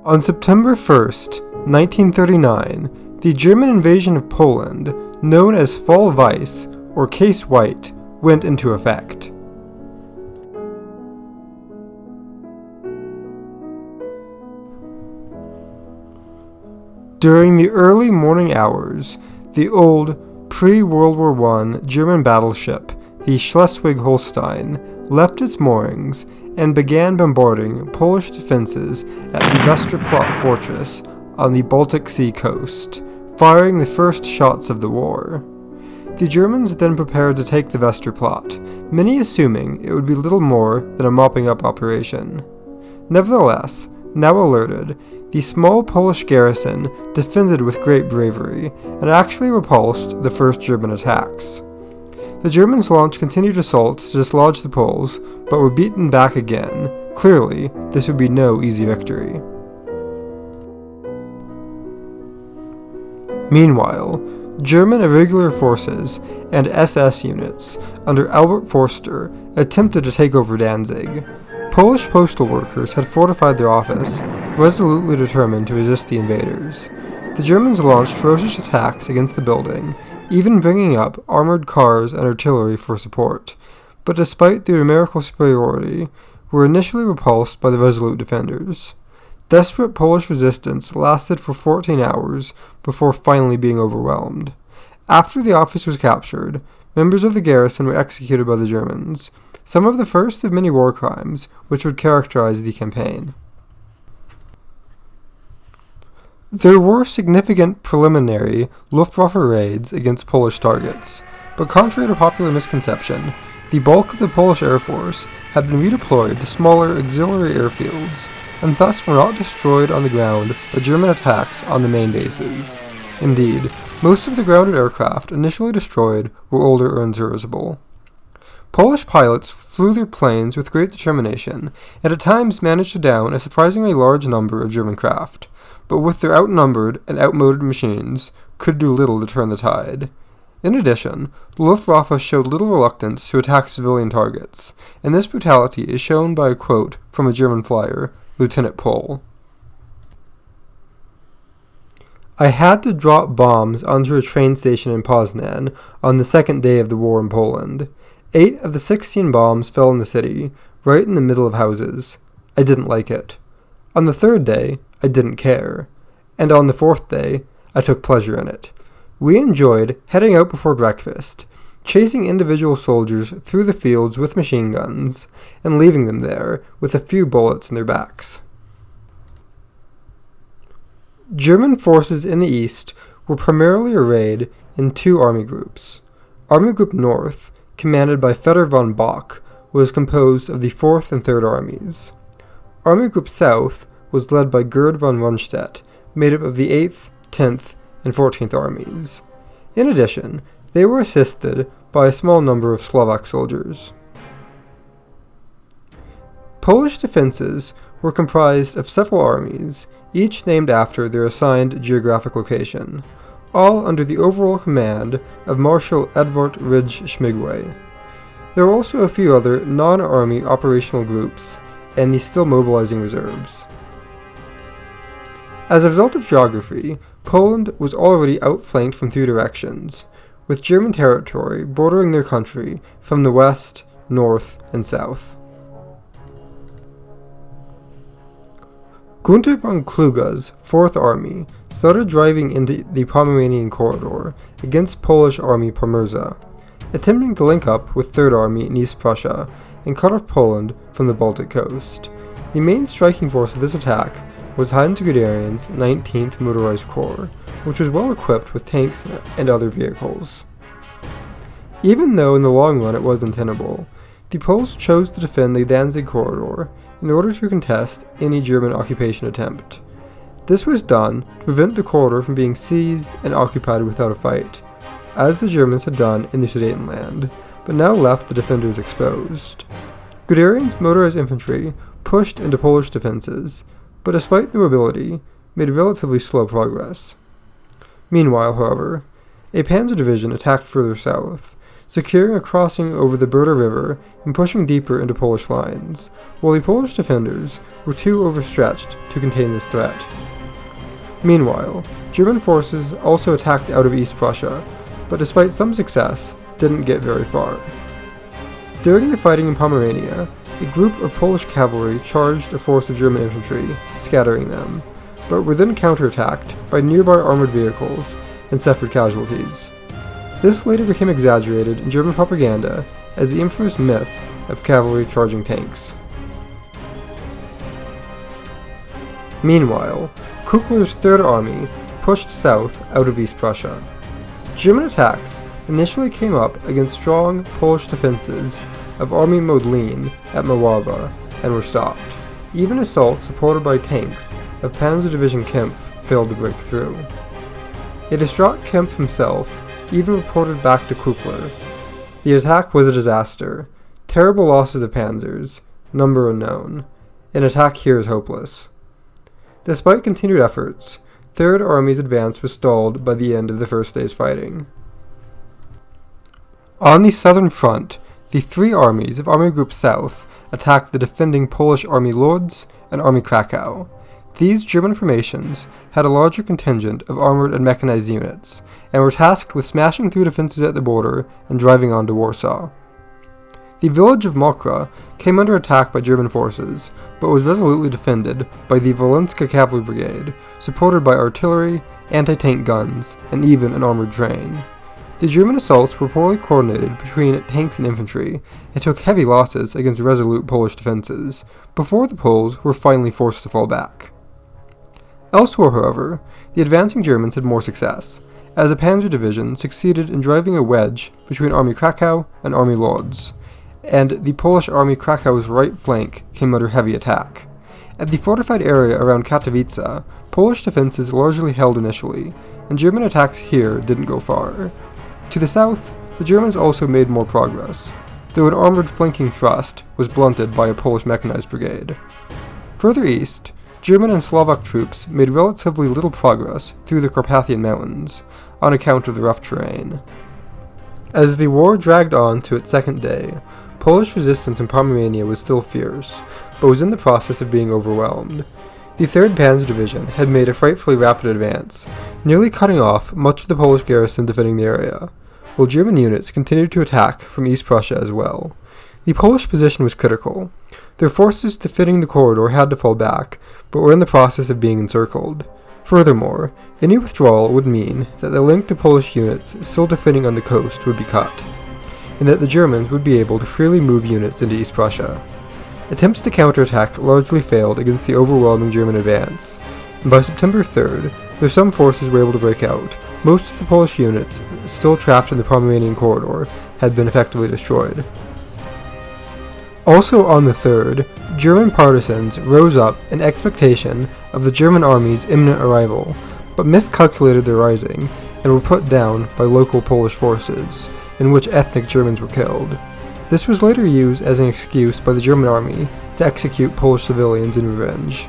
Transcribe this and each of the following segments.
On September 1st, 1939, the German invasion of Poland, known as Fall Weiss, or Case White, went into effect. During the early morning hours, the old, pre-World War I German battleship, the Schleswig-Holstein, left its moorings and began bombarding Polish defenses at the Westerplatte fortress on the Baltic Sea coast, firing the first shots of the war. The Germans then prepared to take the Westerplatte, many assuming it would be little more than a mopping-up operation. Nevertheless, now alerted, the small Polish garrison defended with great bravery and actually repulsed the first German attacks. The Germans launched continued assaults to dislodge the Poles, but were beaten back again. Clearly, this would be no easy victory. Meanwhile, German irregular forces and SS units under Albert Forster attempted to take over Danzig. Polish postal workers had fortified their office, resolutely determined to resist the invaders. The Germans launched ferocious attacks against the building, even bringing up armored cars and artillery for support, but despite their numerical superiority, were initially repulsed by the resolute defenders. Desperate Polish resistance lasted for 14 hours before finally being overwhelmed. After the office was captured, members of the garrison were executed by the Germans, some of the first of many war crimes which would characterize the campaign. There were significant preliminary Luftwaffe raids against Polish targets, but contrary to popular misconception, the bulk of the Polish Air Force had been redeployed to smaller auxiliary airfields, and thus were not destroyed on the ground by German attacks on the main bases. Indeed, most of the grounded aircraft initially destroyed were older or unserviceable. Polish pilots flew their planes with great determination, and at times managed to down a surprisingly large number of German craft, but with their outnumbered and outmoded machines, could do little to turn the tide. In addition, the Luftwaffe showed little reluctance to attack civilian targets, and this brutality is shown by a quote from a German flyer, Lieutenant Pohl. "I had to drop bombs onto a train station in Poznan on the second day of the war in Poland. 8 of the 16 bombs fell in the city, right in the middle of houses. I didn't like it. On the third day, I didn't care. And on the fourth day, I took pleasure in it. We enjoyed heading out before breakfast, chasing individual soldiers through the fields with machine guns, and leaving them there with a few bullets in their backs." German forces in the east were primarily arrayed in 2 army groups. Army Group North, commanded by Fedor von Bock, was composed of the 4th and 3rd Armies. Army Group South was led by Gerd von Rundstedt, made up of the 8th, 10th, and 14th Armies. In addition, they were assisted by a small number of Slovak soldiers. Polish defenses were comprised of several armies, each named after their assigned geographic location, all under the overall command of Marshal Edvard Ridge Schmigway. There were also a few other non-army operational groups, and the still mobilizing reserves. As a result of geography, Poland was already outflanked from 3 directions, with German territory bordering their country from the west, north, and south. Gunther von Kluge's 4th Army started driving into the Pomeranian corridor against Polish Army Pomorza, attempting to link up with 3rd Army in East Prussia and cut off Poland from the Baltic coast. The main striking force of this attack was Heinz Guderian's 19th Motorized Corps, which was well equipped with tanks and other vehicles. Even though in the long run it was untenable, the Poles chose to defend the Danzig corridor in order to contest any German occupation attempt. This was done to prevent the corridor from being seized and occupied without a fight, as the Germans had done in the Sudetenland, but now left the defenders exposed. Guderian's motorized infantry pushed into Polish defenses, but despite their mobility, made relatively slow progress. Meanwhile, however, a panzer division attacked further south, securing a crossing over the Berda River and pushing deeper into Polish lines, while the Polish defenders were too overstretched to contain this threat. Meanwhile, German forces also attacked out of East Prussia, but despite some success, didn't get very far. During the fighting in Pomerania, a group of Polish cavalry charged a force of German infantry, scattering them, but were then counterattacked by nearby armored vehicles and suffered casualties. This later became exaggerated in German propaganda as the infamous myth of cavalry charging tanks. Meanwhile, Kuchler's Third Army pushed south out of East Prussia. German attacks initially came up against strong Polish defenses of Army Modlin at Mława and were stopped. Even assaults supported by tanks of Panzer Division Kempf failed to break through. A distraught Kempf himself even reported back to Kuchler. The attack was a disaster. Terrible losses of panzers, number unknown. An attack here is hopeless. Despite continued efforts, Third Army's advance was stalled by the end of the first day's fighting. On the southern front, the three armies of Army Group South attacked the defending Polish Army Lodz and Army Krakow. These German formations had a larger contingent of armored and mechanized units, and were tasked with smashing through defenses at the border and driving on to Warsaw. The village of Mokra came under attack by German forces, but was resolutely defended by the Wolenska Cavalry Brigade, supported by artillery, anti-tank guns, and even an armored train. The German assaults were poorly coordinated between tanks and infantry, and took heavy losses against resolute Polish defenses, before the Poles were finally forced to fall back. Elsewhere, however, the advancing Germans had more success, as a Panzer division succeeded in driving a wedge between Army Krakow and Army Lodz, and the Polish Army Krakow's right flank came under heavy attack. At the fortified area around Katowice, Polish defenses largely held initially, and German attacks here didn't go far. To the south, the Germans also made more progress, though an armored flanking thrust was blunted by a Polish mechanized brigade. Further east, German and Slovak troops made relatively little progress through the Carpathian Mountains, on account of the rough terrain. As the war dragged on to its second day, Polish resistance in Pomerania was still fierce, but was in the process of being overwhelmed. The 3rd Panzer Division had made a frightfully rapid advance, nearly cutting off much of the Polish garrison defending the area, while German units continued to attack from East Prussia as well. The Polish position was critical. Their forces defending the corridor had to fall back, but were in the process of being encircled. Furthermore, any withdrawal would mean that the link to Polish units still defending on the coast would be cut, and that the Germans would be able to freely move units into East Prussia. Attempts to counterattack largely failed against the overwhelming German advance, and by September 3rd, though some forces were able to break out, most of the Polish units still trapped in the Pomeranian corridor had been effectively destroyed. Also on the 3rd, German partisans rose up in expectation of the German army's imminent arrival, but miscalculated their rising and were put down by local Polish forces, in which ethnic Germans were killed. This was later used as an excuse by the German army to execute Polish civilians in revenge.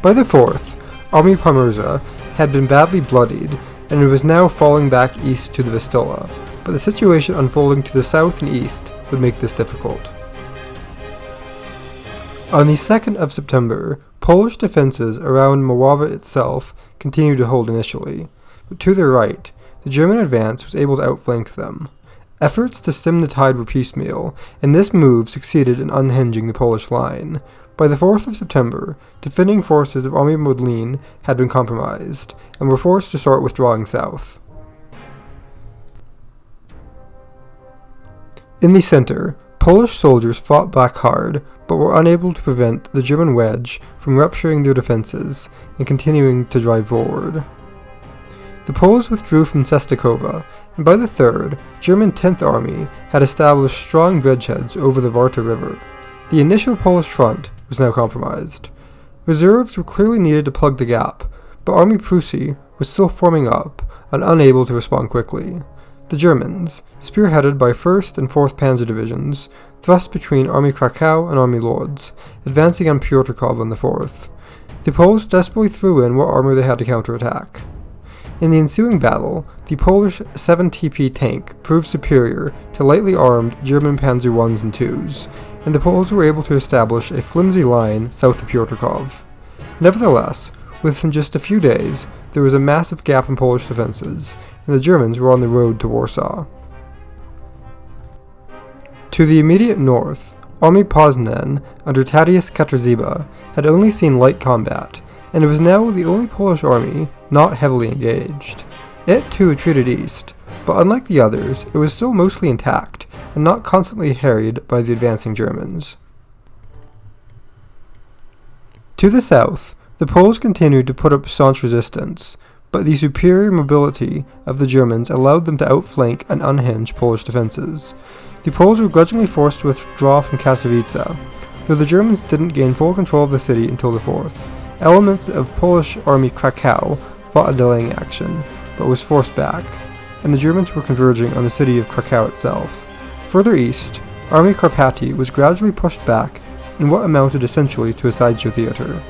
By the 4th, Army Pommerza had been badly bloodied and it was now falling back east to the Vistula, but the situation unfolding to the south and east would make this difficult. On the 2nd of September, Polish defenses around Mława itself continued to hold initially, but to their right, the German advance was able to outflank them. Efforts to stem the tide were piecemeal, and this move succeeded in unhinging the Polish line. By the 4th of September, defending forces of Army Modlin had been compromised, and were forced to start withdrawing south. In the center, Polish soldiers fought back hard, but were unable to prevent the German wedge from rupturing their defenses and continuing to drive forward. The Poles withdrew from Czestochowa, and by the 3rd, German 10th Army had established strong bridgeheads over the Warta River. The initial Polish front was now compromised. Reserves were clearly needed to plug the gap, but Army Prusy was still forming up and unable to respond quickly. The Germans, spearheaded by 1st and 4th Panzer Divisions, thrust between Army Krakow and Army Lodz, advancing on Piotrków on the 4th. The Poles desperately threw in what armor they had to counterattack. In the ensuing battle, the Polish 7TP tank proved superior to lightly armed German Panzer Is and IIs, and the Poles were able to establish a flimsy line south of Piotrków. Nevertheless, within just a few days, there was a massive gap in Polish defenses, and the Germans were on the road to Warsaw. To the immediate north, Army Poznan under Tadeusz Katarzyba had only seen light combat, and it was now the only Polish army not heavily engaged. It too retreated east, but unlike the others, it was still mostly intact, and not constantly harried by the advancing Germans. To the south, the Poles continued to put up staunch resistance, but the superior mobility of the Germans allowed them to outflank and unhinge Polish defenses. The Poles were grudgingly forced to withdraw from Katowice, though the Germans didn't gain full control of the city until the 4th. Elements of Polish Army Krakow fought a delaying action, but was forced back, and the Germans were converging on the city of Krakow itself. Further east, Army Karpaty was gradually pushed back in what amounted essentially to a sideshow theater.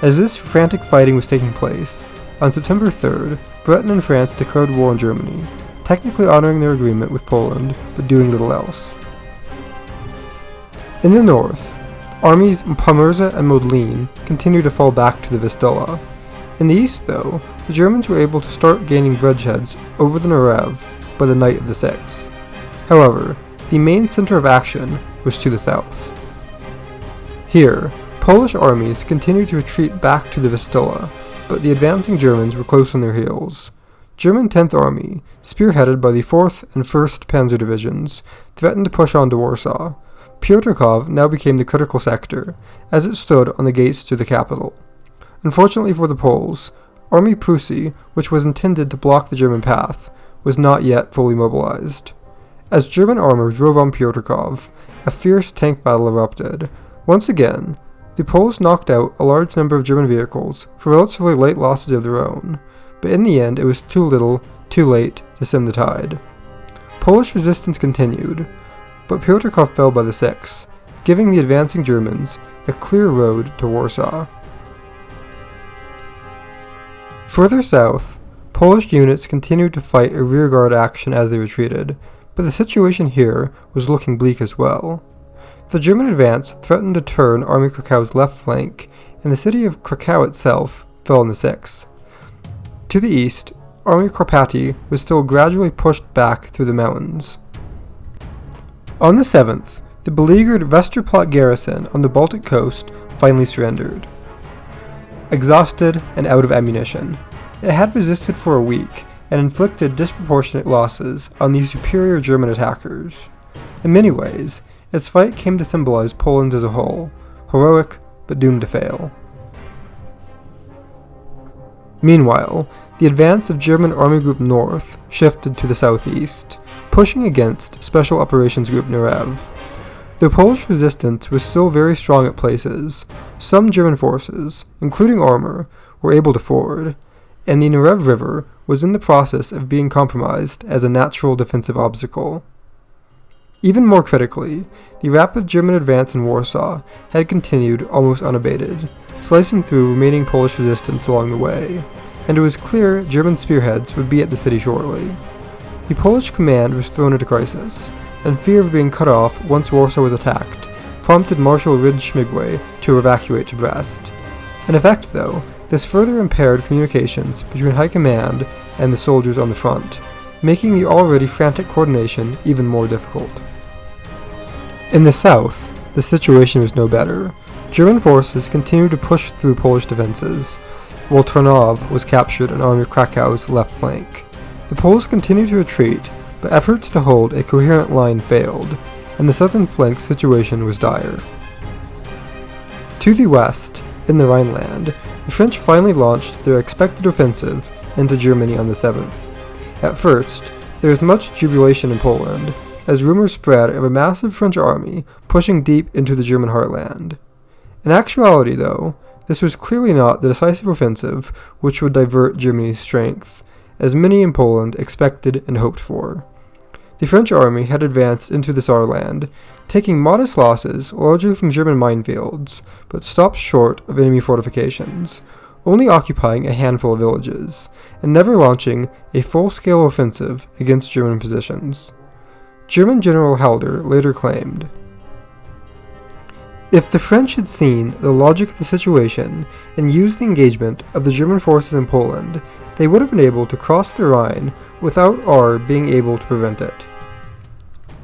As this frantic fighting was taking place, on September 3rd, Britain and France declared war on Germany, technically honoring their agreement with Poland, but doing little else. In the north, armies Pommerza and Modlin continued to fall back to the Vistula. In the east, though, the Germans were able to start gaining bridgeheads over the Narev by the night of the 6th. However, the main center of action was to the south. Here, Polish armies continued to retreat back to the Vistula, but the advancing Germans were close on their heels. German 10th Army, spearheaded by the 4th and 1st Panzer Divisions, threatened to push on to Warsaw. Piotrków now became the critical sector, as it stood on the gates to the capital. Unfortunately for the Poles, Army Prusy, which was intended to block the German path, was not yet fully mobilized. As German armor drove on Piotrków, a fierce tank battle erupted. Once again, the Poles knocked out a large number of German vehicles for relatively light losses of their own, but in the end it was too little, too late to stem the tide. Polish resistance continued, but Piotrków fell by the 6th, giving the advancing Germans a clear road to Warsaw. Further south, Polish units continued to fight a rearguard action as they retreated, but the situation here was looking bleak as well. The German advance threatened to turn Army Krakow's left flank, and the city of Krakow itself fell on the 6th. To the east, Army Karpaty was still gradually pushed back through the mountains. On the 7th, the beleaguered Westerplatte garrison on the Baltic coast finally surrendered. Exhausted and out of ammunition, it had resisted for a week and inflicted disproportionate losses on the superior German attackers. In many ways, its fight came to symbolize Poland as a whole, heroic but doomed to fail. Meanwhile, the advance of German Army Group North shifted to the southeast, pushing against Special Operations Group Narev. Though Polish resistance was still very strong at places, some German forces, including armor, were able to forward, and the Narev River was in the process of being compromised as a natural defensive obstacle. Even more critically, the rapid German advance in Warsaw had continued almost unabated, slicing through remaining Polish resistance along the way, and it was clear German spearheads would be at the city shortly. The Polish command was thrown into crisis, and fear of being cut off once Warsaw was attacked prompted Marshal Ridge-Śmigły to evacuate to Brest. In effect, though, this further impaired communications between high command and the soldiers on the front, making the already frantic coordination even more difficult. In the south, the situation was no better. German forces continued to push through Polish defenses, while Tarnów was captured on Army Krakow's left flank. The Poles continued to retreat, but efforts to hold a coherent line failed, and the southern flank situation was dire. To the west, in the Rhineland, the French finally launched their expected offensive into Germany on the 7th. At first, there was much jubilation in Poland, as rumors spread of a massive French army pushing deep into the German heartland. In actuality, though, this was clearly not the decisive offensive which would divert Germany's strength, as many in Poland expected and hoped for. The French army had advanced into the Saarland, taking modest losses largely from German minefields, but stopped short of enemy fortifications. only occupying a handful of villages, and never launching a full-scale offensive against German positions. German General Halder later claimed, "If the French had seen the logic of the situation and used the engagement of the German forces in Poland, they would have been able to cross the Rhine without our being able to prevent it."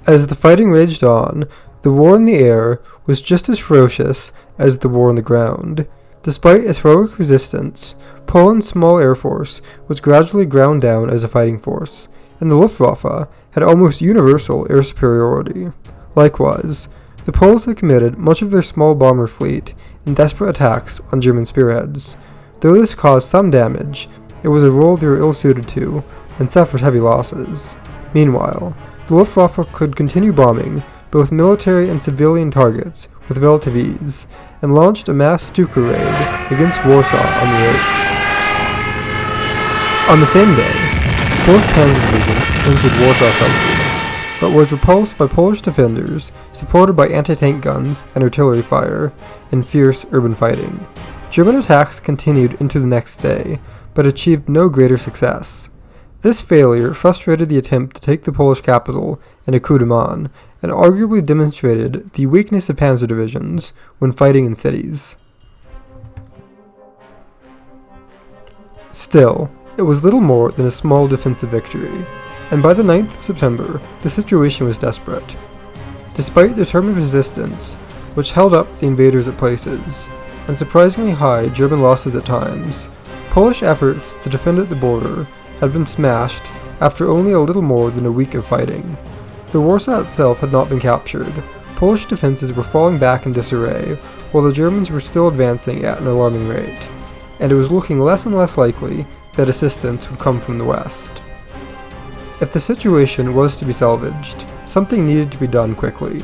As the fighting raged on, the war in the air was just as ferocious as the war on the ground. Despite its heroic resistance, Poland's small air force was gradually ground down as a fighting force, and the Luftwaffe had almost universal air superiority. Likewise, the Poles had committed much of their small bomber fleet in desperate attacks on German spearheads. Though this caused some damage, it was a role they were ill-suited to, and suffered heavy losses. Meanwhile, the Luftwaffe could continue bombing both military and civilian targets with relative ease, and launched a mass Stuka raid against Warsaw on the 8th. On the same day, the 4th Panzer Division entered Warsaw suburbs, but was repulsed by Polish defenders supported by anti-tank guns and artillery fire in fierce urban fighting. German attacks continued into the next day, but achieved no greater success. This failure frustrated the attempt to take the Polish capital in a coup de main, and arguably demonstrated the weakness of panzer divisions when fighting in cities. Still, it was little more than a small defensive victory, and by the 9th of September, the situation was desperate. Despite determined resistance, which held up the invaders at places, and surprisingly high German losses at times, Polish efforts to defend at the border had been smashed after only a little more than a week of fighting. Though Warsaw itself had not been captured, Polish defenses were falling back in disarray, while the Germans were still advancing at an alarming rate, and it was looking less and less likely that assistance would come from the west. If the situation was to be salvaged, something needed to be done quickly.